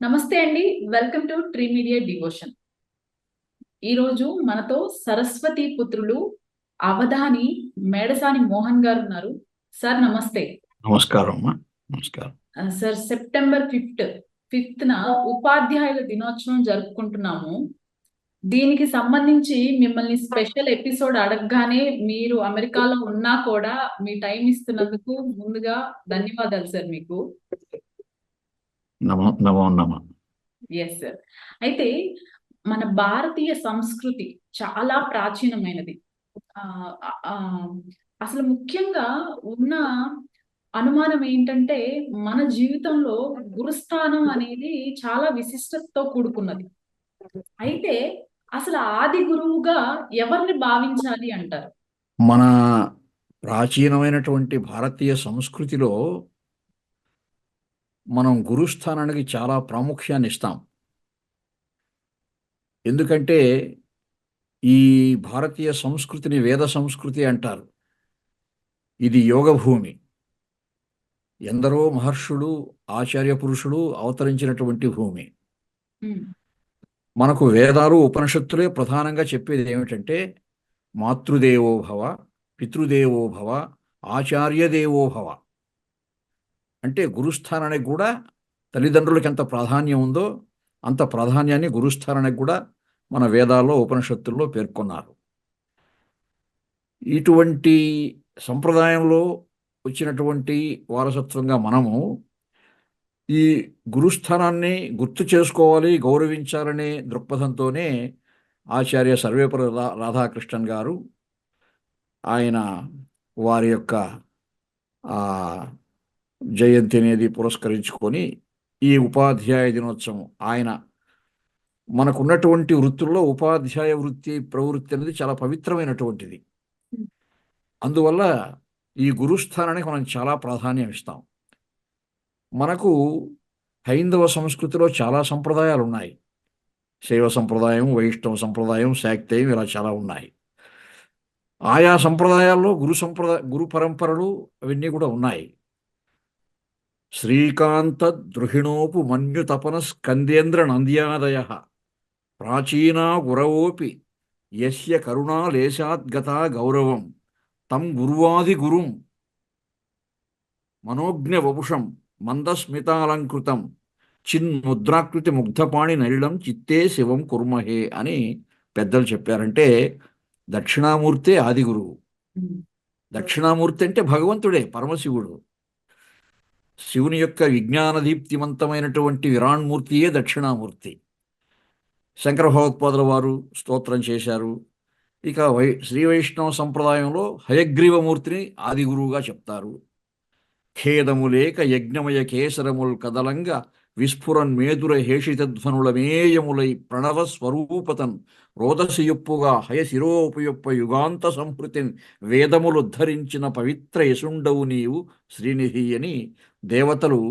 నమస్తే అండి. Welcome to tree media devotion. ఈరోజు మనతో సరస్వతి పుత్రులు అవధాని మేడసాని మోహన్ గారు ఉన్నారు. సార్ నమస్తే. నమస్కారం అమ్మా. నమస్కారం. సార్ సెప్టెంబర్ 5న ఉపాధ్యాయుల దినోత్సవం జరుపుకుంటున్నాము. దీనికి సంబంధించి మిమ్మల్ని స్పెషల్ ఎపిసోడ్ అడగగానే మీరు అమెరికాలో ఉన్నా కూడా మీ టైం ఇస్తున్నందుకు ముందుగా ధన్యవాదాలు సార్ మీకు. నమో నమో నమ. Yes sir. అయితే మన భారతీయ సంస్కృతి చాలా ప్రాచీనమైనది. అసలు ముఖ్యంగా ఉన్న అనుమానం ఏంటంటే మన జీవితంలో గురుస్థానం అనేది చాలా విశిష్టతతో కూడుకున్నది. అయితే అసలు ఆది గురువుగా ఎవరిని భావించాలి అంటారు? మన ప్రాచీనమైనటువంటి భారతీయ సంస్కృతిలో మనం గురుస్థానానికి చాలా ప్రాముఖ్యాన్ని ఇస్తాం. ఎందుకంటే ఈ భారతీయ సంస్కృతిని వేద సంస్కృతి అంటారు. ఇది యోగ భూమి. ఎందరో మహర్షులు, ఆచార్య పురుషులు అవతరించినటువంటి భూమి. మనకు వేదాలు, ఉపనిషత్తులే ప్రధానంగా చెప్పేది ఏమిటంటే మాతృదేవో భవ, పితృదేవో భవ, ఆచార్య దేవో భవ. అంటే గురుస్థానానికి కూడా తల్లిదండ్రులకి ఎంత ప్రాధాన్యం ఉందో అంత ప్రాధాన్యాన్ని గురుస్థానానికి కూడా మన వేదాల్లో, ఉపనిషత్తుల్లో పేర్కొన్నారు. ఇటువంటి సంప్రదాయంలో వచ్చినటువంటి వారసత్వంగా మనము ఈ గురుస్థానాన్ని గుర్తు చేసుకోవాలి, గౌరవించాలనే దృక్పథంతోనే ఆచార్య సర్వేపల్లి రాధాకృష్ణన్ గారు ఆయన వారి యొక్క జయంతి అనేది పురస్కరించుకొని ఈ ఉపాధ్యాయ దినోత్సవం, ఆయన మనకున్నటువంటి వృత్తుల్లో ఉపాధ్యాయ వృత్తి ప్రవృత్తి అనేది చాలా పవిత్రమైనటువంటిది. అందువల్ల ఈ గురుస్థానానికి మనం చాలా ప్రాధాన్యం ఇస్తాం. మనకు హైందవ సంస్కృతిలో చాలా సంప్రదాయాలు ఉన్నాయి. శైవ సంప్రదాయం, వైష్ణవ సంప్రదాయం, శాక్తేయం, ఇలా చాలా ఉన్నాయి. ఆయా సంప్రదాయాల్లో గురు పరంపరలు అవన్నీ కూడా ఉన్నాయి. శ్రీకాంత ద్రుహిణోపు మన్యుతపన స్కందేంద్ర నంద్యాదయ ప్రాచీనా గురవోపి యస్య కరుణాలేశాద్గతా గౌరవం తం గురువాది గురుం మనోజ్ఞ వపుషం మందస్మితాలంకృతం చిన్ముద్రాకృతి ముగ్ధపాణి నలిలం చిత్తే శివం కుర్మహే అని పెద్దలు చెప్పారంటే దక్షిణామూర్తే ఆది గురువు. దక్షిణామూర్తి అంటే భగవంతుడే, పరమశివుడు. శివుని యొక్క విజ్ఞాన దీప్తిమంతమైనటువంటి విరాణ్మూర్తియే దక్షిణామూర్తి. శంకర భగవత్పాదుల వారు స్తోత్రం చేశారు. ఇక శ్రీ వైష్ణవ సంప్రదాయంలో హయగ్రీవమూర్తిని ఆది గురువుగా చెప్తారు. ఖేదము లేక యజ్ఞమయ కేసరముల్ కదలంగ విస్ఫురన్ మేదుర హేషితధ్వనుల మేయములై ప్రణవ స్వరూపతన్ రోదసియొప్పుగా హయశిరోపయొప్ప యుగాంత సంహృతిని వేదములుద్ధరించిన పవిత్ర యశుండవు నీవు శ్రీనిధి అని దేవతలు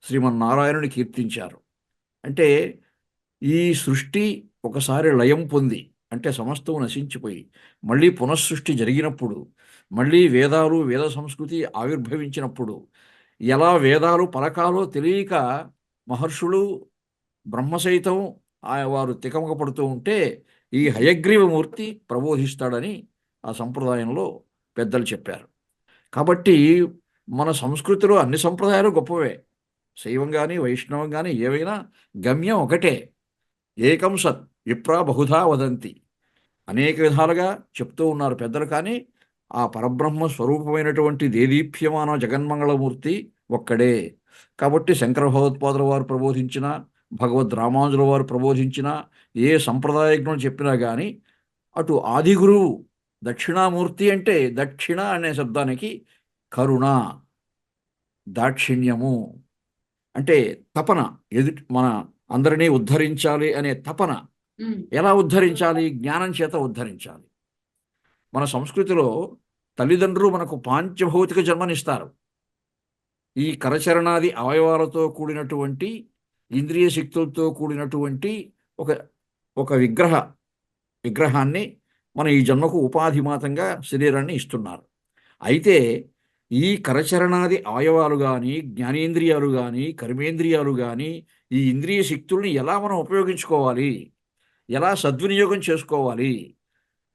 శ్రీమన్నారాయణుని కీర్తించారు. అంటే ఈ సృష్టి ఒకసారి లయం పొంది, అంటే సమస్తం నశించిపోయి మళ్ళీ పునఃసృష్టి జరిగినప్పుడు, మళ్ళీ వేదాలు, వేద సంస్కృతి ఆవిర్భవించినప్పుడు ఎలా వేదాలు పలకాలో తెలియక మహర్షులు, బ్రహ్మ సైతం వారు తికమక పడుతూ ఉంటే ఈ హయగ్రీవమూర్తి ప్రబోధిస్తాడని ఆ సంప్రదాయంలో పెద్దలు చెప్పారు. కాబట్టి మన సంస్కృతిలో అన్ని సంప్రదాయాలు గొప్పవే. శైవం కానీ, వైష్ణవం కానీ ఏవైనా గమ్యం ఒకటే. ఏకం సత్ విప్రా బహుధా వదంతి. అనేక విధాలుగా చెప్తూ ఉన్నారు పెద్దలు. కానీ ఆ పరబ్రహ్మ స్వరూపమైనటువంటి దేదీప్యమాన జగన్మంగళమూర్తి ఒక్కడే. కాబట్టి శంకర భగవత్పాదుల వారు ప్రబోధించిన, భగవద్ రామానుజుల వారు ప్రబోధించిన ఏ సంప్రదాయజ్ఞులు చెప్పినా కానీ అటు ఆది గురువు దక్షిణామూర్తి, అంటే దక్షిణ అనే శబ్దానికి కరుణ, దాక్షిణ్యము అంటే తపన, మన అందరినీ ఉద్ధరించాలి అనే తపన. ఎలా ఉద్ధరించాలి? జ్ఞానం చేత ఉద్ధరించాలి. మన సంస్కృతిలో తల్లిదండ్రులు మనకు పాంచభౌతిక జన్మనిస్తారు. ఈ కరచరణాది అవయవాలతో కూడినటువంటి, ఇంద్రియ శక్తులతో కూడినటువంటి ఒక విగ్రహాన్ని మన ఈ జన్మకు ఉపాధిమాతంగా శరీరాన్ని ఇస్తున్నారు. అయితే ఈ కరచరణాది అవయవాలు కానీ, జ్ఞానేంద్రియాలు కానీ, కర్మేంద్రియాలు కానీ, ఈ ఇంద్రియ శక్తుల్ని ఎలా మనం ఉపయోగించుకోవాలి, ఎలా సద్వినియోగం చేసుకోవాలి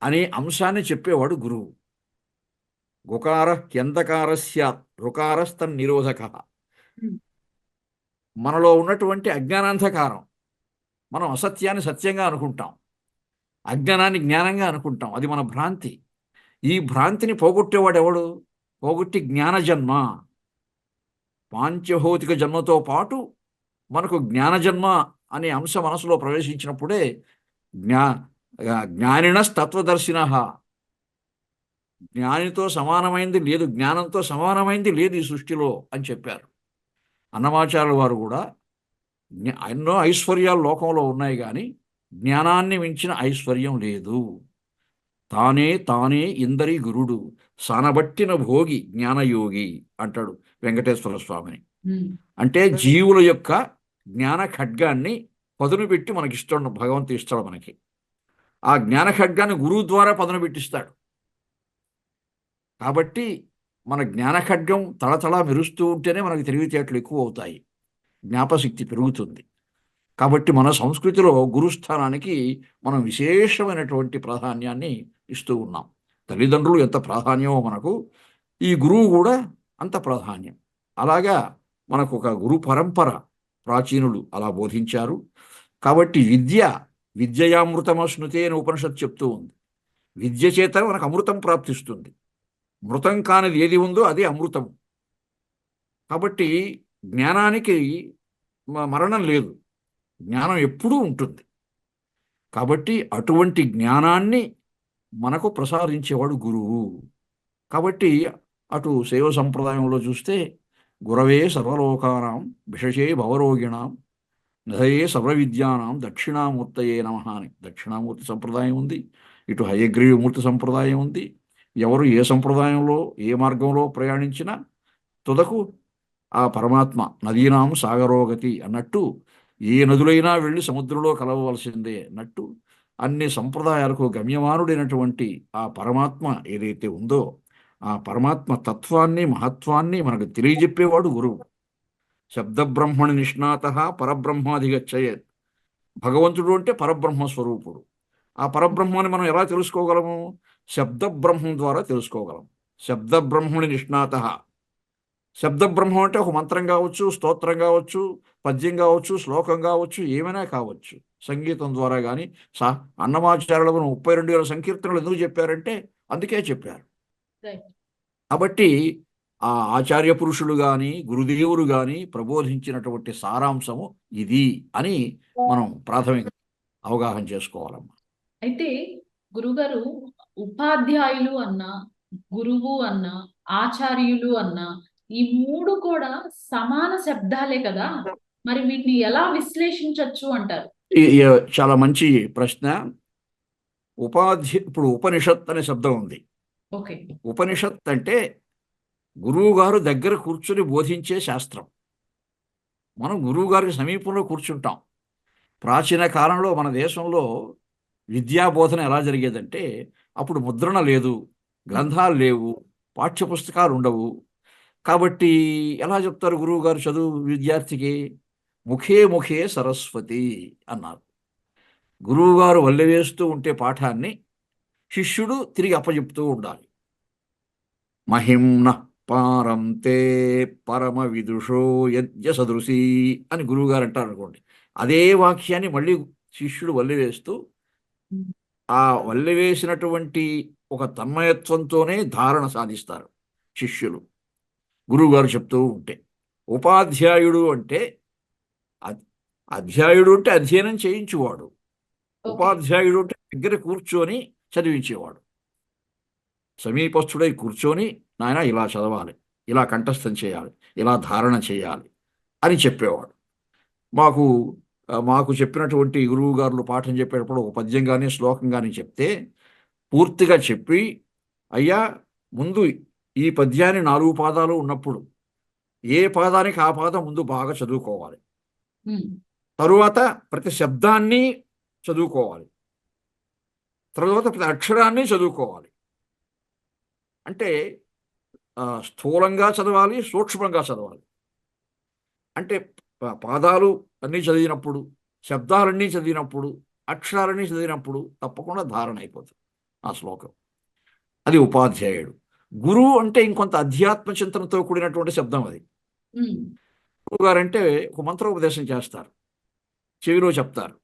అనే అంశాన్ని చెప్పేవాడు గురువు. గుకార హ్యంతకార స్యాత్ రుకారస్తన్ నిరోధక. ఉమ్, మనలో ఉన్నటువంటి అజ్ఞానాంధకారం, మనం అసత్యాన్ని సత్యంగా అనుకుంటాం, అజ్ఞానాన్ని జ్ఞానంగా అనుకుంటాం. అది మన భ్రాంతి. ఈ భ్రాంతిని పోగొట్టేవాడు ఎవడు? పోగొట్టి జ్ఞానజన్మ, పాంచభౌతిక జన్మతో పాటు మనకు జ్ఞానజన్మ అనే అంశం మనసులో ప్రవేశించినప్పుడే జ్ఞా జ్ఞానినస్తత్వదర్శిన, జ్ఞానితో సమానమైంది లేదు, జ్ఞానంతో సమానమైంది లేదు ఈ సృష్టిలో అని చెప్పారు అన్నమాచార్యుల వారు కూడా. ఎన్నో ఐశ్వర్యాలు లోకంలో ఉన్నాయి కానీ జ్ఞానాన్ని మించిన ఐశ్వర్యం లేదు. తానే తానే ఇందరి గురుడు, సానబట్టిన భోగి జ్ఞానయోగి అంటాడు వెంకటేశ్వర స్వామిని. ఉమ్, అంటే జీవుల యొక్క జ్ఞాన ఖడ్గాన్ని పదును పెట్టి మనకిస్తాడు భగవంతుడు, ఇస్తాడు మనకి. ఆ జ్ఞాన ఖడ్గాన్ని గురువు ద్వారా పదును పెట్టిస్తాడు. కాబట్టి మన జ్ఞాన ఖడ్గం తళతళ మెరుస్తూ ఉంటేనే మనకి తెలివితేటలు ఎక్కువ అవుతాయి, జ్ఞాపశక్తి పెరుగుతుంది. కాబట్టి మన సంస్కృతిలో గురుస్థానానికి మనం విశేషమైనటువంటి ప్రాధాన్యాన్ని ఇస్తూ ఉన్నాం. తల్లిదండ్రులు ఎంత ప్రాధాన్యమో మనకు, ఈ గురువు కూడా అంత ప్రాధాన్యం. అలాగా మనకు ఒక గురు పరంపర ప్రాచీనులు అలా బోధించారు. కాబట్టి విద్యయామృతమశ్నుతే అని ఉపనిషత్తు చెప్తూ ఉంది. విద్య చేత మనకు అమృతం ప్రాప్తిస్తుంది. మృతం కానిది ఏది ఉందో అదే అమృతం. కాబట్టి జ్ఞానానికి మరణం లేదు, జ్ఞానం ఎప్పుడూ ఉంటుంది. కాబట్టి అటువంటి జ్ఞానాన్ని మనకు ప్రసాదించేవాడు గురువు. కాబట్టి అటు శైవ సంప్రదాయంలో చూస్తే గురవే సర్వలోకానాం విశేషే భవరోగిణాం నిధయే సర్వవిద్యానాం దక్షిణామూర్తయే నమః అని దక్షిణామూర్తి సంప్రదాయం ఉంది, ఇటు హయగ్రీవమూర్తి సంప్రదాయం ఉంది. ఎవరు ఏ సంప్రదాయంలో ఏ మార్గంలో ప్రయాణించినా తుదకు ఆ పరమాత్మ నదీనాం సాగరోగతి అన్నట్టు ఏ నదులైనా వెళ్ళి సముద్రంలో కలవవలసిందే అన్నట్టు అన్ని సంప్రదాయాలకు గమ్యమానుడైనటువంటి ఆ పరమాత్మ ఏదైతే ఉందో ఆ పరమాత్మ తత్వాన్ని మహత్వాన్ని మనకు తెలియజెప్పేవాడు గురువు. శబ్దబ్రహ్మణి నిష్ణాత పరబ్రహ్మాధిగచ్చయేత్. భగవంతుడు అంటే పరబ్రహ్మ స్వరూపుడు. ఆ పరబ్రహ్మాన్ని మనం ఎలా తెలుసుకోగలము? శబ్దబ్రహ్మం ద్వారా తెలుసుకోగలం. శబ్దబ్రహ్మణి నిష్ణాత. శబ్దబ్రహ్మం అంటే ఒక మంత్రం కావచ్చు, స్తోత్రం కావచ్చు, పద్యం కావచ్చు, శ్లోకం కావచ్చు, ఏమైనా కావచ్చు. సంగీతం ద్వారా కానీ అన్నమాచార్యులకు 32,000 సంకీర్తనలు ఎందుకు చెప్పారంటే అందుకే చెప్పారు. రైట్. కాబట్టి ఆ ఆచార్య పురుషులు కానీ గురుదేవులు కానీ ప్రబోధించినటువంటి సారాంశము ఇది అని మనం ప్రాథమిక అవగాహన చేసుకోవాలమ్మా. అయితే గురుగారు, ఉపాధ్యాయులు అన్న, గురువు అన్న, ఆచార్యులు అన్న, ఈ మూడు కూడా సమాన శబ్దాలే కదా, మరి వీటిని ఎలా విశ్లేషించవచ్చు అంటారు? చాలా మంచి ప్రశ్న. ఇప్పుడు ఉపనిషత్ అనే శబ్దం ఉంది. ఓకే. ఉపనిషత్ అంటే గురువు గారు దగ్గర కూర్చుని బోధించే శాస్త్రం. మనం గురువు గారికి సమీపంలో కూర్చుంటాం. ప్రాచీన కాలంలో మన దేశంలో విద్యా బోధన ఎలా జరిగేదంటే అప్పుడు ముద్రణ లేదు, గ్రంథాలు లేవు, పాఠ్యపుస్తకాలు ఉండవు. కాబట్టి ఎలా చెప్తారు గురువు గారు చదువు విద్యార్థికి? ముఖే ముఖే సరస్వతి అన్నారు. గురువుగారు వల్లెవేస్తూ ఉంటే పాఠాన్ని శిష్యుడు తిరిగి అప్పచెప్తూ ఉండాలి. మహింన పారం తే పరమ విదుషో యజ్ఞ సదృశీ అని గురువుగారు అంటారు అనుకోండి. అదే వాక్యాన్ని మళ్ళీ శిష్యుడు వల్లెవేస్తూ ఆ వల్లెవేసినటువంటి ఒక తన్మయత్వంతోనే ధారణ సాధిస్తారు శిష్యులు గురువుగారు చెప్తూ ఉంటే. ఉపాధ్యాయుడు అంటే అధ్యాయుడు అంటే అధ్యయనం చేయించేవాడు, ఉపాధ్యాయుడు అంటే దగ్గర కూర్చొని చదివించేవాడు. సమీపస్థుడై కూర్చొని నాయన ఇలా చదవాలి, ఇలా కంఠస్థం చేయాలి, ఇలా ధారణ చేయాలి అని చెప్పేవాడు. మాకు చెప్పినటువంటి గురువు గారులు పాఠం చెప్పేటప్పుడు ఒక పద్యం కానీ శ్లోకం కానీ చెప్తే పూర్తిగా చెప్పి, అయ్యా ముందు ఈ పద్యాన్ని 4 పాదాలు ఉన్నప్పుడు ఏ పాదానికి ఆ పాదం ముందు బాగా చదువుకోవాలి, తరువాత ప్రతి శబ్దాన్ని చదువుకోవాలి, తర్వాత ప్రతి అక్షరాన్ని చదువుకోవాలి. అంటే స్థూలంగా చదవాలి, సూక్ష్మంగా చదవాలి. అంటే పాదాలు అన్నీ చదివినప్పుడు, శబ్దాలన్నీ చదివినప్పుడు, అక్షరాలన్నీ చదివినప్పుడు తప్పకుండా ధారణ అయిపోతుంది ఆ శ్లోకం. అది ఉపాధ్యాయుడు. గురువు అంటే ఇంకొంత అధ్యాత్మ చింతనతో కూడినటువంటి శబ్దం అది. గురువు గారంటే ఒక మంత్రోపదేశం చేస్తారు, చెవిలో చెప్తారు.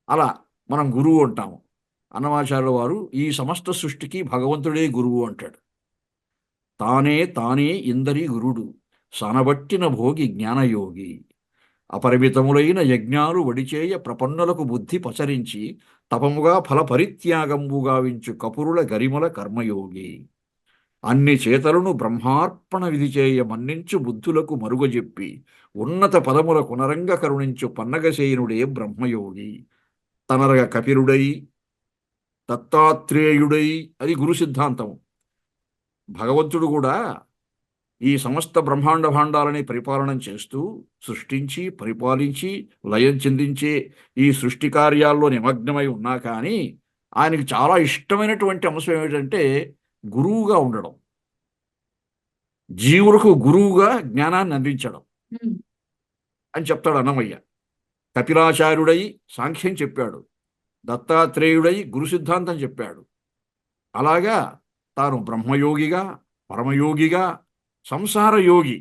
అలా మనం గురువు అంటాము. అన్నమాచార్యుల వారు ఈ సమస్త సృష్టికి భగవంతుడే గురువు అంటాడు. తానే తానే ఇందరి గురుడు, సనబట్టిన భోగి జ్ఞానయోగి, అపరిమితములైన యజ్ఞాలు వడిచేయ ప్రపన్నులకు బుద్ధి పచరించి, తపముగా ఫల పరిత్యాగంబుగా వించు కపురుల గరిమల కర్మయోగి, అన్ని చేతలను బ్రహ్మార్పణ విధి చేయ మన్నించు బుద్ధులకు మరుగజెప్పి, ఉన్నత పదముల కునరంగ కరుణించు పన్నగసేనుడే బ్రహ్మయోగి, తనరగ కపిరుడై దత్తాత్రేయుడై. అది గురు సిద్ధాంతం. భగవంతుడు కూడా ఈ సమస్త బ్రహ్మాండ భాండాలని పరిపాలన చేస్తూ, సృష్టించి పరిపాలించి లయం చెందించే ఈ సృష్టి కార్యాల్లో నిమగ్నమై ఉన్నా కానీ ఆయనకి చాలా ఇష్టమైనటువంటి అంశం ఏమిటంటే గురువుగా ఉండడం, జీవులకు గురువుగా జ్ఞానాన్ని అందించడం అని చెప్తాడు అన్నమయ్య. కపిలాచార్యుడై సాంఖ్యం చెప్పాడు, దత్తాత్రేయుడై గురు సిద్ధాంతం చెప్పాడు. అలాగా తాను బ్రహ్మయోగిగా, పరమయోగిగా, సంసార యోగి.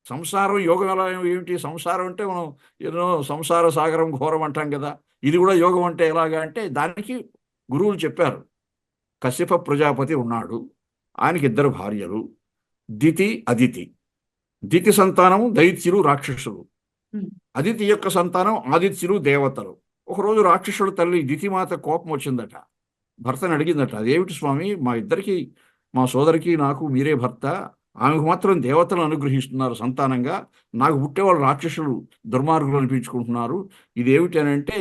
సంసారం యోగం ఎలా ఏమిటి? సంసారం అంటే మనం ఏదో సంసార సాగరం ఘోరం అంటాం కదా, ఇది కూడా యోగం అంటే ఎలాగా అంటే దానికి గురువులు చెప్పారు. కశ్యప ప్రజాపతి ఉన్నాడు, ఆయనకి 2 భార్యలు, దితి అదితి. దితి సంతానం దైత్యులు రాక్షసులు, అదితి యొక్క సంతానం ఆదిత్యులు దేవతలు. ఒకరోజు రాక్షసుడు తల్లి దితిమాత కోపం వచ్చిందట, భర్తను అడిగిందట, అదేమిటి స్వామి, మా ఇద్దరికి, మా సోదరికి నాకు మీరే భర్త, ఆమెకు మాత్రం దేవతలు అనుగ్రహిస్తున్నారు సంతానంగా, నాకు పుట్టేవాళ్ళు రాక్షసులు దుర్మార్గులు అనిపించుకుంటున్నారు, ఇదేమిటి అని అంటే,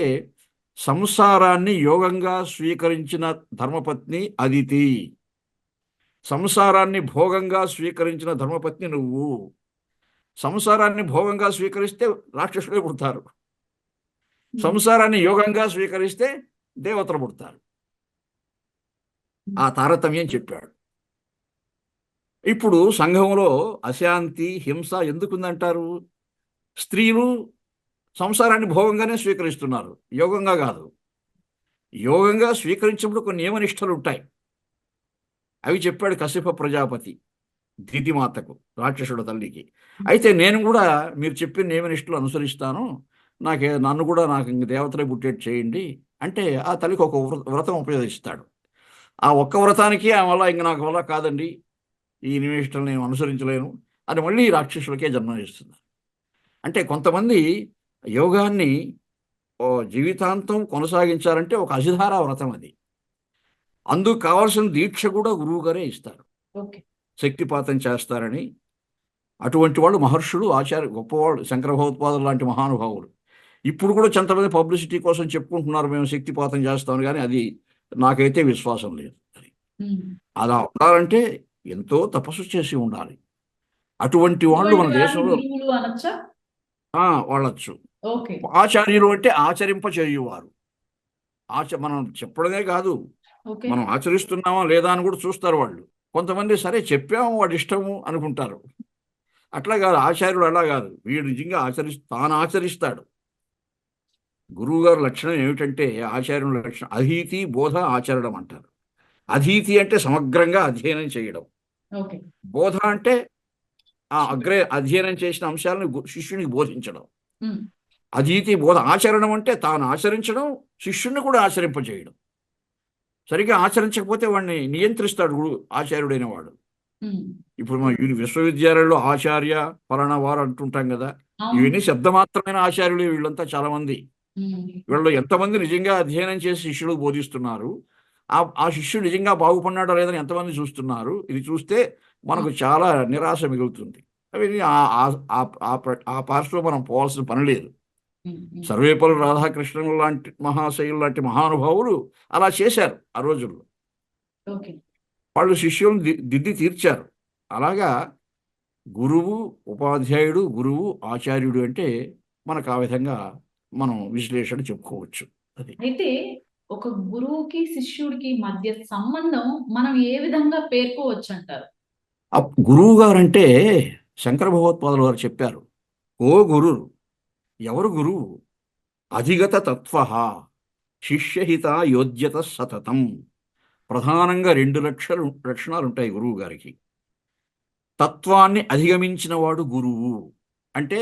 సంసారాన్ని యోగంగా స్వీకరించిన ధర్మపత్ని అదితి, సంసారాన్ని భోగంగా స్వీకరించిన ధర్మపత్ని నువ్వు. సంసారాన్ని భోగంగా స్వీకరిస్తే రాక్షసులే పుడతారు, సంసారాన్ని యోగంగా స్వీకరిస్తే దేవతలు పుడతారు. ఆ తారతమ్యం చెప్పాడు. ఇప్పుడు సంఘంలో అశాంతి, హింస ఎందుకుందంటారు? స్త్రీలు సంసారాన్ని భోగంగానే స్వీకరిస్తున్నారు, యోగంగా కాదు. యోగంగా స్వీకరించినప్పుడు కొన్ని నియమనిష్టలు ఉంటాయి, అవి చెప్పాడు కశ్యప ప్రజాపతి దితిమాతకు, రాక్షసుడు తల్లికి. అయితే నేను కూడా మీరు చెప్పిన నియమనిష్టలు అనుసరిస్తాను, నన్ను కూడా నాకు ఇంక దేవతలే పుట్టేట్టు చేయండి అంటే ఆ తల్లికి ఒక వ్రతం ఉపయోగిస్తాడు. ఆ ఒక్క వ్రతానికి ఆమె వల్ల ఇంక నాకు వల్ల కాదండి, ఈ నియమనిష్టలు నేను అనుసరించలేను అని మళ్ళీ రాక్షసులకే జన్మనిస్తుంది. అంటే కొంతమంది యోగాన్ని జీవితాంతం కొనసాగించాలంటే ఒక అసిధారా వ్రతం అది. అందుకు కావాల్సిన దీక్ష కూడా గురువు గారే ఇస్తారు, శక్తిపాతం చేస్తారని. అటువంటి వాళ్ళు మహర్షులు, ఆచార్య, గొప్పవాళ్ళు, శంకర భగవత్పాదులు లాంటి మహానుభావులు. ఇప్పుడు కూడా కొంతమంది పబ్లిసిటీ కోసం చెప్పుకుంటున్నారు మేము శక్తిపాతం చేస్తామని, కానీ అది నాకైతే విశ్వాసం లేదు. అలా ఉండాలంటే ఎంతో తపస్సు చేసి ఉండాలి. అటువంటి వాళ్ళు మన దేశంలో వాళ్ళొచ్చు. ఆచార్యులు అంటే ఆచరింప చేయువారు. మనం చెప్పడమే కాదు, మనం ఆచరిస్తున్నామా లేదా అని కూడా చూస్తారు వాళ్ళు. కొంతమంది సరే చెప్పాము వాడి ఇష్టము అనుకుంటారు, అట్లా కాదు. ఆచార్యుడు అలా కాదు, వీడు నిజంగా తాను ఆచరిస్తాడు. గురువుగారు లక్షణం ఏమిటంటే, ఆచార్యుల లక్షణం అధీతి బోధ ఆచరణం అంటారు. అధీతి అంటే సమగ్రంగా అధ్యయనం చేయడం, బోధ అంటే అధ్యయనం చేసిన అంశాలను శిష్యునికి బోధించడం. అధీతి బోధ. ఆచరణం అంటే తాను ఆచరించడం, శిష్యుని కూడా ఆచరింపజేయడం. సరిగ్గా ఆచరించకపోతే వాడిని నియంత్రిస్తాడు ఆచార్యుడైన వాడు. ఇప్పుడు మన విశ్వవిద్యాలయంలో ఆచార్య పలానా వారు అంటుంటాం కదా, ఇవన్నీ శబ్దమాత్రమైన ఆచార్యులు వీళ్ళంతా చాలా మంది. వీళ్ళు ఎంతమంది నిజంగా అధ్యయనం చేసి శిష్యులకు బోధిస్తున్నారు, ఆ శిష్యుడు నిజంగా బాగుపడినాడో లేదని ఎంతమంది చూస్తున్నారు, ఇది చూస్తే మనకు చాలా నిరాశ మిగులుతుంది. అవి ఆ పార్శ్వలో మనం పోవాల్సిన పని లేదు. సర్వేపల్లి రాధాకృష్ణులు లాంటి మహాశయులు లాంటి మహానుభావులు అలా చేశారు ఆ రోజుల్లో. వాళ్ళు శిష్యులను దిద్ది తీర్చారు. అలాగా గురువు, ఉపాధ్యాయుడు, గురువు, ఆచార్యుడు అంటే మనకు ఆ విధంగా మనం విశ్లేషణ చెప్పుకోవచ్చు. అయితే ఒక గురువుకి శిష్యుడికి మధ్య సంబంధం మనం ఏ విధంగా పేర్కోవచ్చు అంటారు? గురువు గారంటే శంకర భగవత్పాదులు వారు చెప్పారు, ఓ గురు, ఎవరు గురువు? అధిగత తత్వ శిష్యహిత యోజ్యత సతతం. ప్రధానంగా 2 లక్షణాలు ఉంటాయి గురువు గారికి. తత్వాన్ని అధిగమించిన వాడు గురువు. అంటే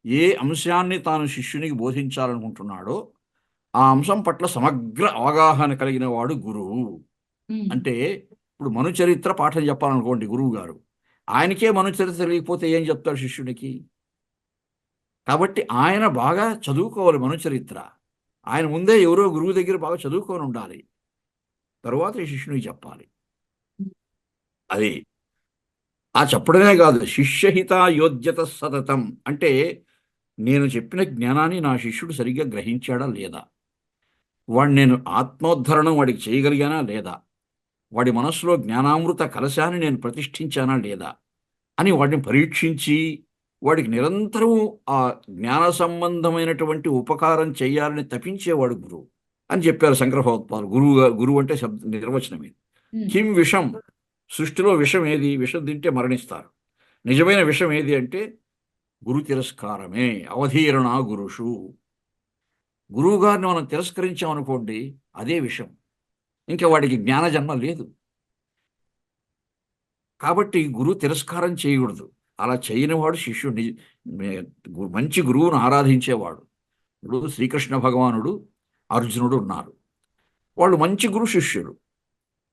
ఏ అంశాన్ని తాను శిష్యునికి బోధించాలనుకుంటున్నాడో ఆ అంశం పట్ల సమగ్ర అవగాహన కలిగిన వాడు గురువు. ఉమ్, అంటే ఇప్పుడు మనుచరిత్ర పాఠం చెప్పాలనుకోండి గురువు గారు, ఆయనకే మనుచరిత్ర తెలియకపోతే ఏం చెప్తాడు శిష్యునికి? కాబట్టి ఆయన బాగా చదువుకోవాలి మనుచరిత్ర. ఆయన ముందే ఎవరో గురువు దగ్గర బాగా చదువుకొని ఉండాలి, తరువాత ఈ శిష్యునికి చెప్పాలి. అది ఆ చెప్పడమే కాదు, శిష్యహిత యోజ్యత సతతం. అంటే నేను చెప్పిన జ్ఞానాన్ని నా శిష్యుడు సరిగ్గా గ్రహించాడా లేదా, నేను ఆత్మోద్ధరణం వాడికి చేయగలిగానా లేదా, వాడి మనస్సులో జ్ఞానామృత కలశాన్ని నేను ప్రతిష్ఠించానా లేదా అని వాడిని పరీక్షించి వాడికి నిరంతరం ఆ జ్ఞాన సంబంధమైనటువంటి ఉపకారం చేయాలని తపించేవాడు గురువు అని చెప్పారు శంకర భగవత్పాదులు. గురువు అంటే నిర్వచనం ఇది. ఉమ్, కిం విషం, సృష్టిలో విషం ఏది? విషం తింటే మరణిస్తారు. నిజమైన విషం ఏది అంటే గురు తిరస్కారమే. అవధీరణ గురుషు. గురువు గారిని మనం తిరస్కరించామనుకోండి, అదే విషం, ఇంకా వాడికి జ్ఞానజన్మ లేదు. కాబట్టి గురువు తిరస్కారం చేయకూడదు. అలా చేయనివాడు శిష్యుడిని, మంచి గురువును ఆరాధించేవాడు. ఇప్పుడు శ్రీకృష్ణ భగవానుడు, అర్జునుడు ఉన్నారు. వాళ్ళు మంచి గురు శిష్యులు.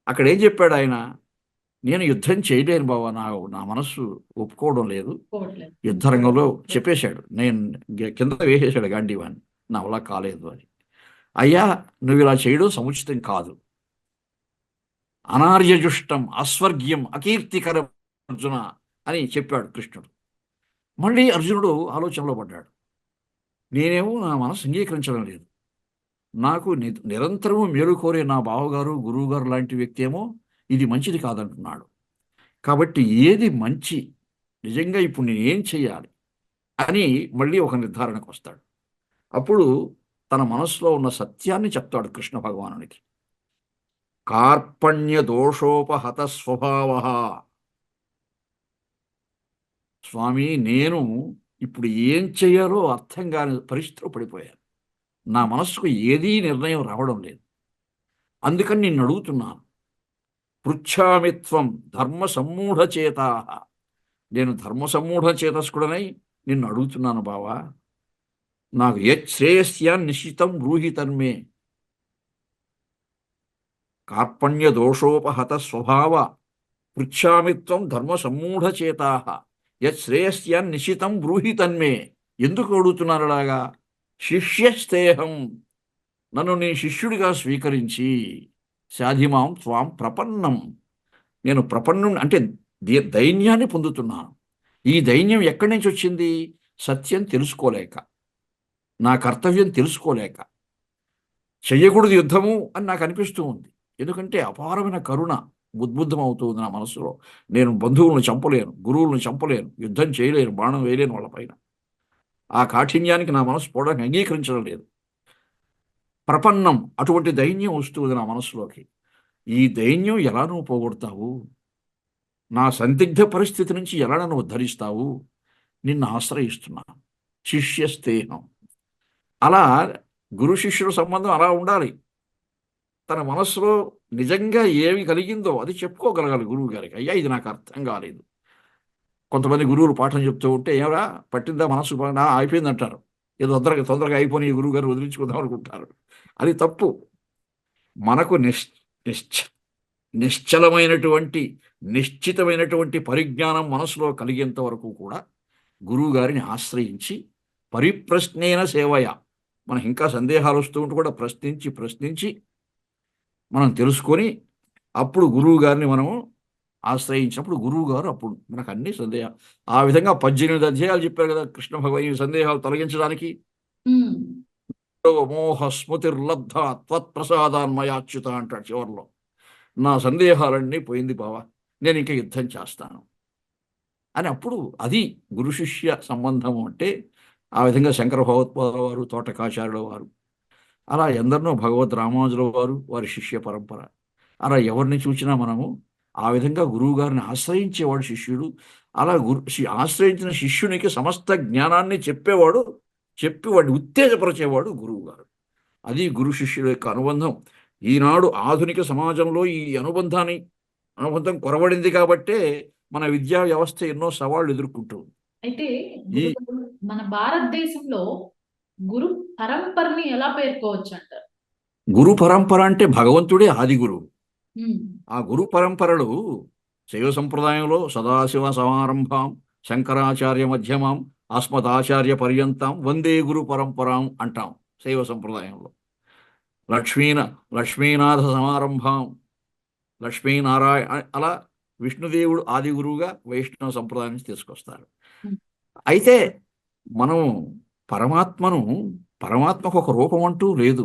అక్కడ ఏం చెప్పాడు ఆయన? నేను యుద్ధం చేయలేను బావా, నా మనస్సు ఒప్పుకోవడం లేదు. పోవట్లేదు. యుద్ధరంగంలో చెప్పేశాడు, నేను కింద వేసేశాడు గాంధీవాన్ని, నా వల్ల కాలేదు అని. అయ్యా, నువ్వు ఇలా చేయడం సముచితం కాదు, అనార్యజుష్టం అస్వర్గ్యం అకీర్తికరం అర్జున అని చెప్పాడు కృష్ణుడు. మళ్ళీ అర్జునుడు ఆలోచనలో పడ్డాడు. నేనేమో నా మనసు అంగీకరించడం లేదు, నాకు నిరంతరము మేలు కోరే నా బావగారు గురువుగారు లాంటి వ్యక్తి ఏమో ఇది మంచిది కాదంటున్నాడు. కాబట్టి ఏది మంచి, నిజంగా ఇప్పుడు నేను ఏం చేయాలి అని మళ్ళీ ఒక నిర్ధారణకు వస్తాడు. అప్పుడు తన మనసులో ఉన్న సత్యాన్ని చెప్తాడు కృష్ణ భగవానునికి. కార్పణ్య దోషోపహత స్వభావ. స్వామి, నేను ఇప్పుడు ఏం చేయాలో అర్థం కాని పరిస్థితిలో పడిపోయాను. నా మనస్సుకు ఏదీ నిర్ణయం రావడం లేదు. అందుకని నిన్ను అడుగుతున్నాను. పృచ్ఛామిత్వం ధర్మ సమ్మూఢ చేతా. నేను ధర్మ సమ్మూఢ చేతస్కుడనై నిన్ను అడుగుతున్నాను బావా, నాకు యశ్రేయస్యా నిశ్చితం బ్రూహి తన్మే. కార్పణ్య దోషోపహత స్వభావ పృచ్ఛామిత్వం ధర్మ సమ్మూఢ చేతా యశ్రేయస్యా నిశ్చితం బ్రూహి తన్మే. ఎందుకు అడుగుతున్నాను అలాగా? శిష్యస్తేహం, నన్ను నీ శిష్యుడిగా స్వీకరించి, సాధిమాం త్వాం ప్రపన్నం, నేను ప్రపన్నం అంటే దైన్యాన్ని పొందుతున్నాను. ఈ దైన్యం ఎక్కడి నుంచి వచ్చింది? సత్యం తెలుసుకోలేక, నా కర్తవ్యం తెలుసుకోలేక. చెయ్యకూడదు యుద్ధము అని నాకు అనిపిస్తూ ఉంది, ఎందుకంటే అపారమైన కరుణ ఉద్బుద్ధం అవుతుంది నా మనసులో. నేను బంధువులను చంపలేను, గురువులను చంపలేను, యుద్ధం చేయలేను, బాణం వేయలేను వాళ్ళపైన. ఆ కాఠిన్యానికి నా మనసు పోవడానికి అంగీకరించడం లేదు. ప్రపన్నం, అటువంటి దైన్యం వస్తుంది నా మనసులోకి. ఈ దైన్యం ఎలా నువ్వు పోగొడతావు? నా సందిగ్ధ పరిస్థితి నుంచి ఎలా నన్ను ఉద్ధరిస్తావు? నిన్ను ఆశ్రయిస్తున్నాను. శిష్యస్తేహం. అలా గురు శిష్యుల సంబంధం అలా ఉండాలి. తన మనస్సులో నిజంగా ఏమి కలిగిందో అది చెప్పుకోగలగాలి గురువు గారికి. అయ్యా, ఇది నాకు అర్థం కాలేదు. కొంతమంది గురువులు పాఠం చెప్తూ ఉంటే, ఏమరా పట్టిందా మనసు, అయిపోయింది అంటారు. ఏదో తొందరగా అయిపోయి ఈ గురువు గారు వదిలించుకుందాం అనుకుంటారు. అది తప్పు. మనకు నిశ్చలమైనటువంటి నిశ్చితమైనటువంటి పరిజ్ఞానం మనసులో కలిగేంత వరకు కూడా గురువుగారిని ఆశ్రయించి పరిప్రశ్నేన సేవయ, మనకి ఇంకా సందేహాలు వస్తూ ఉంటే కూడా ప్రశ్నించి మనం తెలుసుకొని అప్పుడు గురువు గారిని మనము ఆశ్రయించినప్పుడు గురువు గారు అప్పుడు మనకు అన్ని సందేహాలు, ఆ విధంగా 18 అధ్యాయాలు చెప్పారు కదా కృష్ణ భగవాన్ సందేహాలు తొలగించడానికి. మోహ స్మృతిర్లబ్ధ త్వత్ప్రసాదాన్మయాచ్యుత అంటాడు చివరిలో. నా సందేహాలన్నీ పోయింది బావా, నేను ఇంకా యుద్ధం చేస్తాను అని. అప్పుడు అది గురు శిష్య సంబంధము అంటే. ఆ విధంగా శంకర భగవత్పాదుల వారు, తోటకాచార్యుల వారు, అలా ఎందరినో, భగవద్ రామానుజుల వారు, వారి శిష్య పరంపర, అలా ఎవరిని చూసినా మనము ఆ విధంగా గురువు గారిని ఆశ్రయించేవాడు శిష్యుడు. అలా ఆశ్రయించిన శిష్యునికి సమస్త జ్ఞానాన్ని చెప్పేవాడు, చెప్పి వాడిని ఉత్తేజపరిచేవాడు గురువు గారు. అది గురు శిష్యుల యొక్క అనుబంధం. ఈనాడు ఆధునిక సమాజంలో ఈ అనుబంధం కొరవడింది కాబట్టే మన విద్యా వ్యవస్థ ఎన్నో సవాళ్లు ఎదుర్కొంటుంది. అయితే ఈ గురుగారు, మన భారతదేశంలో గురు పరంపరని ఎలా పేర్కోవచ్చు అంటారు? గురు పరంపర అంటే భగవంతుడే ఆది గురువు. ఉమ్, ఆ గురు పరంపరలు శైవ సంప్రదాయంలో సదాశివ సమారంభాం శంకరాచార్య మధ్యమాం అస్మదాచార్య పర్యంతం వందే గురు పరంపరాం అంటాం శైవ సంప్రదాయంలో. లక్ష్మీన లక్ష్మీనాథ సమారంభాం లక్ష్మీనారాయణ అలా విష్ణుదేవుడు ఆది గురువుగా వైష్ణవ సంప్రదాయం నుంచి తీసుకొస్తారు. ఉమ్, అయితే మనం పరమాత్మను పరమాత్మకు ఒక రూపం అంటూ లేదు.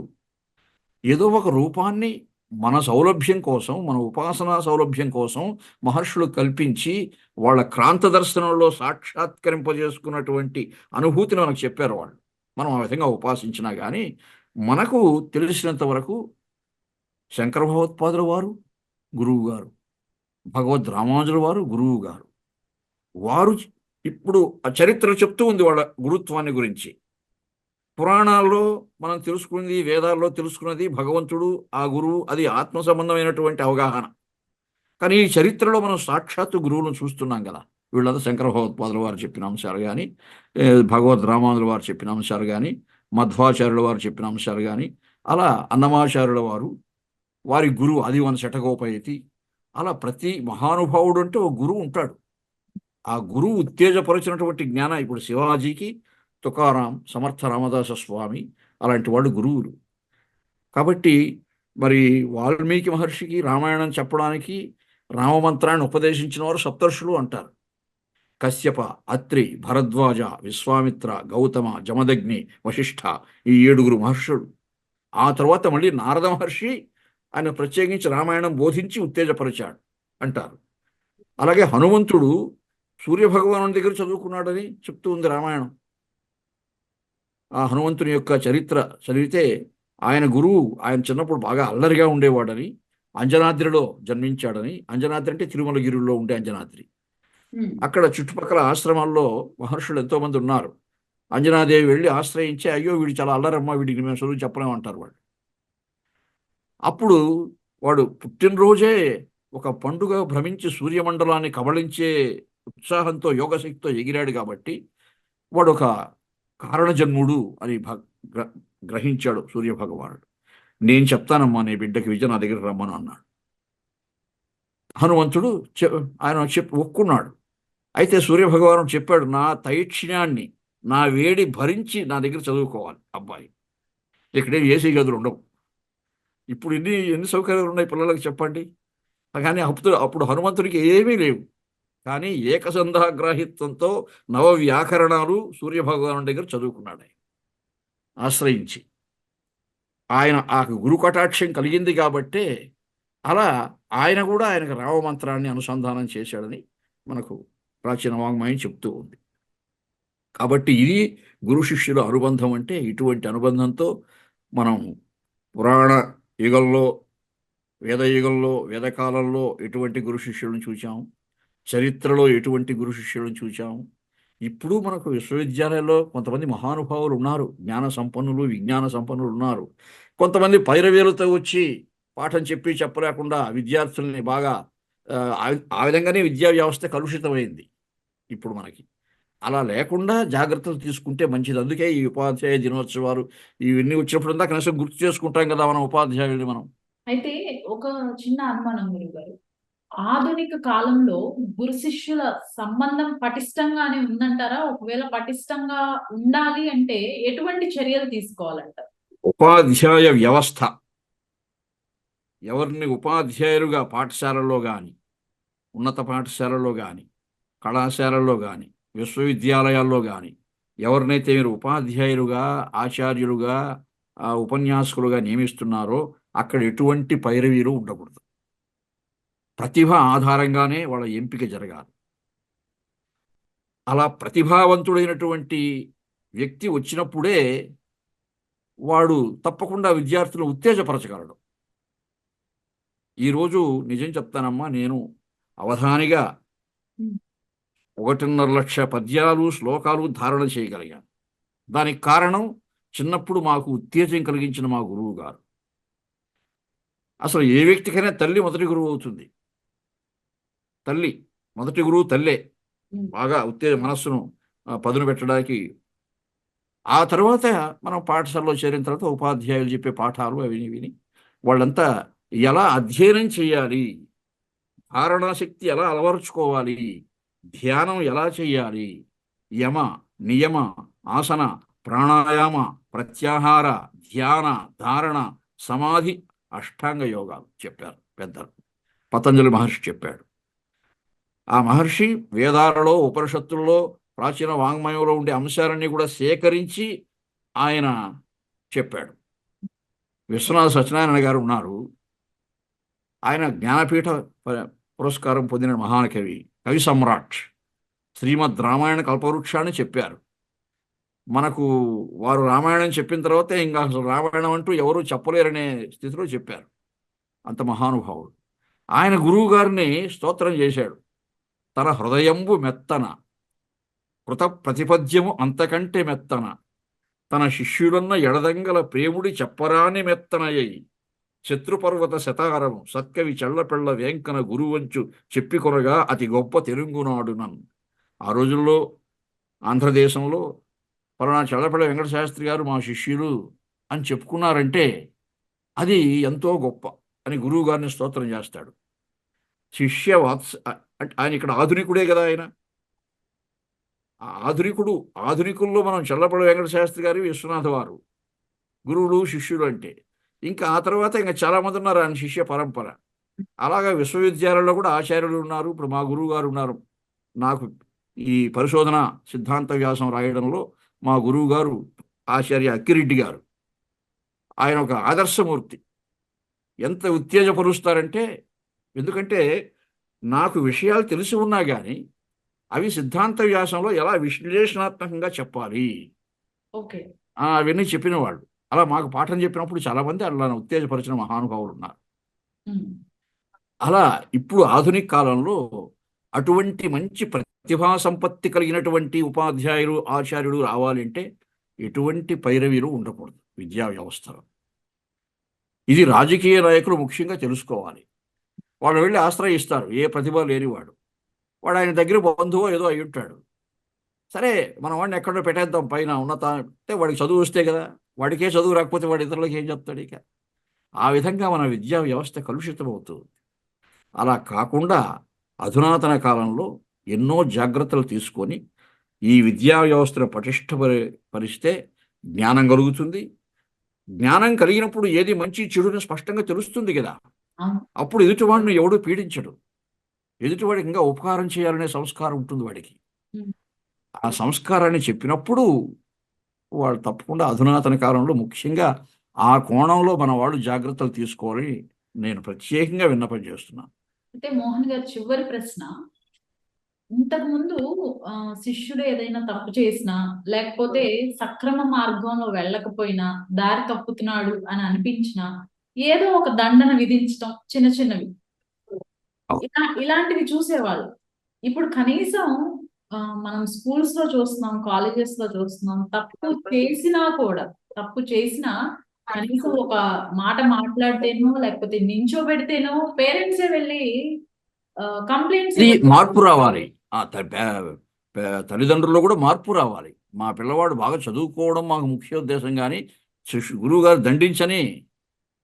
ఏదో ఒక రూపాన్ని మన సౌలభ్యం కోసం, మన ఉపాసనా సౌలభ్యం కోసం మహర్షులు కల్పించి వాళ్ళ క్రాంత దర్శనంలో సాక్షాత్కరింపజేసుకున్నటువంటి అనుభూతిని మనకు చెప్పారు వాళ్ళు. మనం ఆ విధంగా ఉపాసించినా కానీ మనకు తెలిసినంత వరకు శంకర భగవత్పాదుల వారు గురువు గారు, భగవద్ రామానుజుల వారు గురువు గారు. వారు ఇప్పుడు ఆ చరిత్ర చెప్తూ ఉంది వాళ్ళ గురుత్వాన్ని గురించి. పురాణాల్లో మనం తెలుసుకున్నది, వేదాల్లో తెలుసుకున్నది భగవంతుడు, ఆ గురువు, అది ఆత్మ సంబంధమైనటువంటి అవగాహన. కానీ ఈ చరిత్రలో మనం సాక్షాత్తు గురువులను చూస్తున్నాం కదా. వీళ్ళంతా శంకర భగవత్పాదుల వారు చెప్పిన అంశాలు కానీ, భగవద్ రామానుజుల వారు చెప్పిన అంశాలు కానీ, మధ్వాచార్యుల వారు చెప్పిన అంశాలు కానీ, అలా అన్నమాచార్యుల వారు, వారి గురువు ఆదివన శఠగోపయతి, అలా ప్రతి మహానుభావుడు అంటే ఒక గురువు ఉంటాడు. ఆ గురువు ఉత్తేజపరిచినటువంటి జ్ఞానం ఇప్పుడు శివాజీకి తుకారాం, సమర్థ రామదాస స్వామి అలాంటి వాళ్ళు గురువులు. కాబట్టి మరి వాల్మీకి మహర్షికి రామాయణం చెప్పడానికి రామమంత్రాన్ని ఉపదేశించిన వారు సప్తర్షులు అంటారు. కశ్యప, అత్రి, భరద్వాజ, విశ్వామిత్ర, గౌతమ, జమదగ్ని, వశిష్ఠ, ఈ 7 మహర్షులు. ఆ తర్వాత మళ్ళీ నారద మహర్షి ఆయన ప్రత్యేకించి రామాయణం బోధించి ఉత్తేజపరిచాడు అంటారు. అలాగే హనుమంతుడు సూర్యభగవాను దగ్గర చదువుకున్నాడని చెప్తూ ఉంది రామాయణం. ఆ హనుమంతుని యొక్క చరిత్ర చదివితే ఆయన గురువు, ఆయన చిన్నప్పుడు బాగా అల్లరిగా ఉండేవాడని, అంజనాద్రిలో జన్మించాడని. అంజనాద్రి అంటే తిరుమలగిరిలో ఉండే అంజనాద్రి. అక్కడ చుట్టుపక్కల ఆశ్రమాల్లో మహర్షులు ఎంతోమంది ఉన్నారు. అంజనాదేవి వెళ్ళి ఆశ్రయించి, అయ్యో వీడు చాలా అల్లరమ్మ, వీడికి మేము చదువు చెప్పలేమంటారు వాళ్ళు. అప్పుడు వాడు పుట్టినరోజే ఒక పండుగ భ్రమించి సూర్యమండలాన్ని కబళించే ఉత్సాహంతో యోగశక్తితో ఎగిరాడు కాబట్టి వాడు ఒక కారణజన్ముడు అని గ్రహించాడు సూర్యభగవానుడు. నేను చెప్తానమ్మా నీ బిడ్డకి విద్య నా దగ్గర రమ్మను అన్నాడు. హనుమంతుడు ఆయన ఒప్పుకున్నాడు. అయితే సూర్యభగవానుడు చెప్పాడు, నా తైక్షణ్యాన్ని, నా వేడి భరించి నా దగ్గర చదువుకోవాలి అబ్బాయి. ఇక్కడే ఏసీ గదులు ఉండవు. ఇప్పుడు ఎన్ని సౌకర్యాలు ఉన్నాయి పిల్లలకు చెప్పండి. కానీ అప్పుడు హనుమంతుడికి ఏమీ లేవు. కానీ ఏకసంధాగ్రాహిత్వంతో నవ వ్యాకరణాలు సూర్యభగవాను దగ్గర చదువుకున్నాడు ఆయన ఆశ్రయించి. ఆయన ఆ గురు కటాక్షం కలిగింది కాబట్టే అలా ఆయన కూడా ఆయనకు రామమంత్రాన్ని అనుసంధానం చేశాడని మనకు ప్రాచీన వాంగ్మయం చెప్తూ ఉంది. కాబట్టి ఇది గురు శిష్యుల అనుబంధం. అంటే ఇటువంటి అనుబంధంతో మనం పురాణ యుగంలో, వేదయుగంలో, వేదకాలంలో ఎటువంటి గురు శిష్యులను చూచాం, చరిత్రలో ఎటువంటి గురు శిష్యులను చూచాము. ఇప్పుడు మనకు విశ్వవిద్యాలయాల్లో కొంతమంది మహానుభావులు ఉన్నారు, జ్ఞాన సంపన్నులు, విజ్ఞాన సంపన్నులు ఉన్నారు. కొంతమంది పైరవేలతో వచ్చి పాఠం చెప్పలేకుండా విద్యార్థుల్ని బాగా ఆ విధంగానే విద్యా వ్యవస్థ కలుషితమైంది ఇప్పుడు మనకి. అలా లేకుండా జాగ్రత్తలు తీసుకుంటే మంచిది. అందుకే ఈ ఉపాధ్యాయ దినోత్సవాలు ఇవన్నీ వచ్చినప్పుడు కనీసం గుర్తు చేసుకుంటాం కదా మనం ఉపాధ్యాయుల్ని మనం. అయితే ఒక చిన్న అనుమానం గురుగారు, ఆధునిక కాలంలో గురు శిష్యుల సంబంధం పటిష్టంగానే ఉందంటారా? ఒకవేళ పటిష్టంగా ఉండాలి అంటే ఎటువంటి చర్యలు తీసుకోవాలంటారు? ఉపాధ్యాయ వ్యవస్థ ఎవరిని ఉపాధ్యాయులుగా పాఠశాలలో కానీ, ఉన్నత పాఠశాలలో కానీ, కళాశాలల్లో కానీ, విశ్వవిద్యాలయాల్లో కానీ ఎవరినైతే మీరు ఉపాధ్యాయులుగా, ఆచార్యులుగా, ఉపన్యాసకులుగా నియమిస్తున్నారో అక్కడ ఎటువంటి పైరవీలు ఉండకూడదు. ప్రతిభ ఆధారంగానే వాళ్ళ ఎంపిక జరగాలి. అలా ప్రతిభావంతుడైనటువంటి వ్యక్తి వచ్చినప్పుడే వాడు తప్పకుండా విద్యార్థులను ఉత్తేజపరచగలడు. ఈరోజు నిజం చెప్తానమ్మా, నేను అవధానిగా ఉమ్, 1.5 లక్ష పద్యాలు శ్లోకాలు ధారణ చేయగలిగాను. దానికి కారణం చిన్నప్పుడు మాకు ఉత్తేజం కలిగించిన మా గురువు గారు. అసలు ఏ వ్యక్తికైనా తల్లి మొదటి గురువు అవుతుంది. తల్లి మొదటి గురువు తల్లే. ఉమ్, బాగా మనస్సును పదును పెట్టడానికి. ఆ తర్వాత మనం పాఠశాలలో చేరిన తర్వాత ఉపాధ్యాయులు చెప్పే పాఠాలు అవి విని వాళ్ళంతా ఎలా అధ్యయనం చేయాలి, ధారణాశక్తి ఎలా అలవరుచుకోవాలి, ధ్యానం ఎలా చేయాలి, యమ నియమ ఆసన ప్రాణాయామ ప్రత్యాహార ధ్యాన ధారణ సమాధి అష్టాంగ యోగాలు చెప్పారు పెద్దలు. పతంజలి మహర్షి చెప్పాడు. ఆ మహర్షి వేదాలలో ఉపనిషత్తులలో ప్రాచీన వాంగ్మయంలో ఉండే అంశాలన్నీ కూడా సేకరించి ఆయన చెప్పాడు. విశ్వనాథ సత్యనారాయణ గారు ఉన్నారు. ఆయన జ్ఞానపీఠ పురస్కారం పొందిన మహాకవి, కవి సమ్రాట్. శ్రీమద్ రామాయణ కల్పవృక్షాన్ని చెప్పారు. మనకు వారు రామాయణం చెప్పిన తర్వాత ఇంకా అసలు రామాయణం అంటూ ఎవరూ చెప్పలేరనే స్థితిలో చెప్పారు. అంత మహానుభావుడు. ఆయన గురువు గారిని స్తోత్రం చేశాడు. తన హృదయంబు మెత్తన కృత ప్రతిపద్యము అంతకంటే మెత్తన, తన శిష్యుడన్న ఎడదంగల ప్రేముడి చెప్పరాని మెత్తనయ్యి శత్రుపర్వత శతారము సత్కవి చెళ్లపెళ్ల వేంకన గురువంచు చెప్పికొనగా అతి గొప్ప తెలుగునాడునన్. ఆ రోజుల్లో ఆంధ్రదేశంలో పలానా చెళ్లపెళ్ల వెంకట శాస్త్రి గారు మా శిష్యులు అని చెప్పుకున్నారంటే అది ఎంతో గొప్ప అని గురువు గారిని స్తోత్రం చేస్తాడు. శిష్య వాత్స అంటే ఆయన ఇక్కడ ఆధునికుడే కదా. ఆయన ఆధునికుల్లో మనం చెళ్లపల్లి వెంకట శాస్త్రి గారు, విశ్వనాథ వారు గురువులు శిష్యులు అంటే. ఇంకా ఆ తర్వాత ఇంకా చాలామంది ఉన్నారు ఆయన శిష్య పరంపర. అలాగా విశ్వవిద్యాలయంలో కూడా ఆచార్యులు ఉన్నారు. ఇప్పుడు మా గురువు గారు ఉన్నారు. నాకు ఈ పరిశోధన సిద్ధాంత వ్యాసం రాయడంలో మా గురువు గారు ఆచార్య అక్కిరెడ్డి గారు. ఆయన ఒక ఆదర్శమూర్తి. ఎంత ఉత్తేజపరుస్తారంటే, ఎందుకంటే నాకు విషయాలు తెలిసి ఉన్నా కానీ అవి సిద్ధాంత వ్యాసంలో ఎలా విశ్లేషణాత్మకంగా చెప్పాలి ఓకే. అవన్నీ చెప్పిన వాళ్ళు. అలా మాకు పాఠం చెప్పినప్పుడు చాలామంది అలా ఉత్తేజపరిచిన మహానుభావులు ఉన్నారు. ఉమ్, అలా ఇప్పుడు ఆధునిక కాలంలో అటువంటి మంచి ప్రతిభా సంపత్తి కలిగినటువంటి ఉపాధ్యాయులు ఆచార్యులు రావాలంటే ఎటువంటి పైరవీలు ఉండకూడదు విద్యా వ్యవస్థలో. ఇది రాజకీయ నాయకులు ముఖ్యంగా తెలుసుకోవాలి. వాళ్ళు వెళ్ళి ఆశ్రయిస్తారు ఏ ప్రతిభ లేనివాడు. వాడు ఆయన దగ్గర బంధువో ఏదో అయి ఉంటాడు. సరే మనం వాడిని ఎక్కడో పెట్టేద్దాం పైన ఉన్నత అంటే వాడికి చదువు వస్తే కదా. వాడికే చదువు రాకపోతే వాడు ఇతరులకి ఏం చెప్తాడు? ఇక ఆ విధంగా మన విద్యా వ్యవస్థ కలుషితమవుతుంది. అలా కాకుండా అధునాతన కాలంలో ఎన్నో జాగ్రత్తలు తీసుకొని ఈ విద్యా వ్యవస్థను పటిష్టపరిస్తే జ్ఞానం కలుగుతుంది. జ్ఞానం కలిగినప్పుడు ఏది మంచి చెడుని స్పష్టంగా తెలుస్తుంది కదా. అవును. అప్పుడు ఎదుటివాడిని ఎవడు పీడించడు. ఎదుటివాడికి ఇంకా ఉపకారం చేయాలనే సంస్కారం ఉంటుంది వాడికి. ఉమ్, ఆ సంస్కారాన్ని చెప్పినప్పుడు వాళ్ళు తప్పకుండా అధునాతన కాలంలో ముఖ్యంగా ఆ కోణంలో మన వాళ్ళు జాగ్రత్తలు తీసుకోవాలని నేను ప్రత్యేకంగా విన్నపం చేస్తున్నాను. అయితే మోహన్ గారు, చివరి ప్రశ్న. ఇంతకు ముందు శిష్యుడు ఏదైనా తప్పు చేసినా, లేకపోతే సక్రమ మార్గంలో వెళ్ళకపోయినా, దారి తప్పుతున్నాడు అని అనిపించినా, ఏదో ఒక దండన విధించటం, చిన్న చిన్నవి ఇలాంటివి చూసేవాళ్ళు. ఇప్పుడు కనీసం మనం స్కూల్స్ లో చూస్తున్నాం, కాలేజెస్ లో చూస్తున్నాం. తప్పు చేసినా కనీసం ఒక మాట మాట్లాడితేనో, లేకపోతే నించోబెడితేనో పేరెంట్సే వెళ్ళి కంప్లైంట్స్ ఇది మార్పు రావాలి. తల్లిదండ్రుల్లో కూడా మార్పు రావాలి. మా పిల్లవాడు బాగా చదువుకోవడం మాకు ముఖ్య ఉద్దేశం, కానీ గురువు గారు దండించని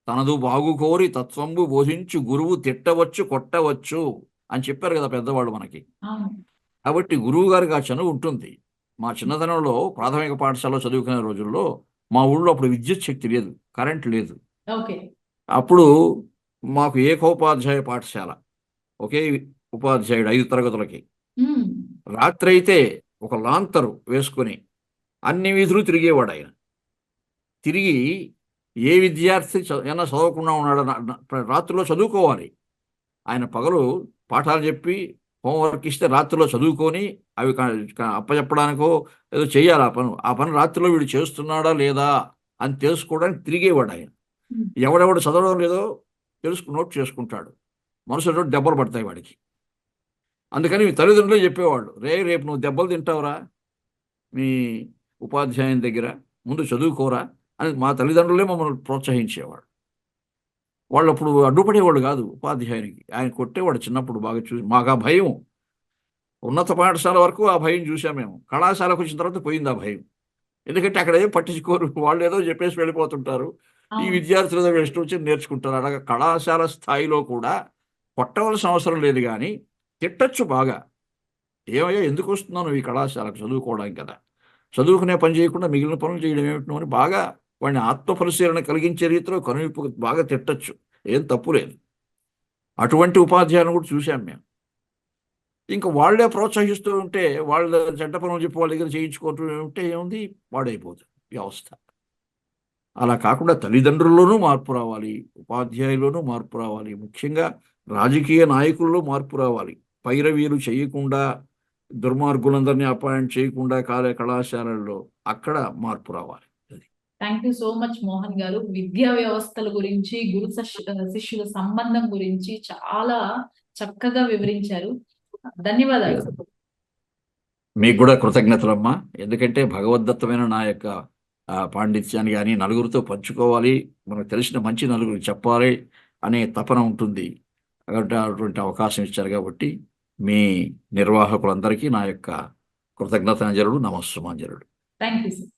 తనదు బాగు కోరి తత్వంబు బోధించు గురువు తిట్టవచ్చు కొట్టవచ్చు అని చెప్పారు కదా పెద్దవాళ్ళు మనకి. కాబట్టి గురువు గారికి ఆ చనువు ఉంటుంది. మా చిన్నతనంలో ప్రాథమిక పాఠశాలలో చదువుకునే రోజుల్లో మా ఊళ్ళో అప్పుడు విద్యుత్ శక్తి లేదు, కరెంట్ లేదు. అప్పుడు మాకు ఏకోపాధ్యాయ పాఠశాల, ఒకే ఉపాధ్యాయుడు 5 తరగతులకి. రాత్రి అయితే ఒక లాంతరు వేసుకొని అన్ని వీధులు తిరిగేవాడు ఆయన. తిరిగి ఏ విద్యార్థి ఏమన్నా చదవకుండా ఉన్నాడు, రాత్రిలో చదువుకోవాలి. ఆయన పగలు పాఠాలు చెప్పి హోంవర్క్ ఇస్తే రాత్రిలో చదువుకొని అవి అప్పచెప్పడానికో ఏదో చేయాలి. ఆ పని రాత్రిలో వీడు చేస్తున్నాడా లేదా అని తెలుసుకోవడానికి తిరిగేవాడు ఆయన. ఎవడెవడు చదవడం లేదో నోట్ చేసుకుంటాడు. మరుసటి రోజు దెబ్బలు పడతాయి వాడికి. అందుకని మీ తల్లిదండ్రులే చెప్పేవాళ్ళు, రేపు నువ్వు దెబ్బలు తింటావురా మీ ఉపాధ్యాయుని దగ్గర, ముందు చదువుకోరా అని మా తల్లిదండ్రులే మమ్మల్ని ప్రోత్సహించేవాడు. వాళ్ళు అప్పుడు అడ్డుపడేవాళ్ళు కాదు ఉపాధ్యాయునికి, ఆయన కొట్టేవాడు చిన్నప్పుడు బాగా చూసి. మాకు ఆ భయం, ఉన్నత పాఠశాల వరకు ఆ భయం చూసాం మేము. కళాశాలకు వచ్చిన తర్వాత పోయింది ఆ భయం. ఎందుకంటే అక్కడ ఏం పట్టించుకోరు, వాళ్ళు ఏదో చెప్పేసి వెళ్ళిపోతుంటారు. ఈ అవును. విద్యార్థులు ఏదో ఇష్టం వచ్చి నేర్చుకుంటారు. అలాగే కళాశాల స్థాయిలో కూడా కొట్టవలసిన అవసరం లేదు, కానీ తిట్టచ్చు బాగా. ఏమయ్యా ఎందుకు వస్తున్నావు నువ్వు ఈ కళాశాలకు చదువుకోవడానికి కదా, చదువుకునే పని చేయకుండా మిగిలిన పనులు చేయడం ఏమిటి నువ్వు అని బాగా వాడిని ఆత్మపరిశీలన కలిగించే రీతిలో కనువిప్పు బాగా తిట్టచ్చు, ఏం తప్పు లేదు. అటువంటి ఉపాధ్యాయులను కూడా చూశాం మేము. ఇంకా వాళ్ళే ప్రోత్సహిస్తూ ఉంటే, వాళ్ళ చెడ్డ పనులు చెప్పి వాళ్ళ దగ్గర చేయించుకుంటూ ఉంటే ఏముంది, పాడైపోతుంది వ్యవస్థ. అలా కాకుండా తల్లిదండ్రుల్లోనూ మార్పు రావాలి, ఉపాధ్యాయుల్లోనూ మార్పు రావాలి, ముఖ్యంగా రాజకీయ నాయకుల్లో మార్పు రావాలి. పైరవీలు చేయకుండా, దుర్మార్గులందరినీ అపాయింట్ చేయకుండా కళాశాలల్లో అక్కడ మార్పు రావాలి. అది. Thank you so much Mohan గారు. విద్యా వ్యవస్థల గురించి, శిష్యుల సంబంధం గురించి చాలా చక్కగా వివరించారు. ధన్యవాదాలు. మీకు కూడా కృతజ్ఞతలమ్మా. ఎందుకంటే భగవద్దత్తమైన నా యొక్క పాండిత్యాన్ని కానీ నలుగురితో పంచుకోవాలి, మనకు తెలిసిన మంచి నలుగురికి చెప్పాలి అనే తపన ఉంటుంది. కాబట్టి అటువంటి అవకాశం ఇచ్చారు కాబట్టి మీ నిర్వాహకులందరికీ నా యొక్క కృతజ్ఞతాంజలుడు, నమస్సుమాంజలుడు. Thank you sir.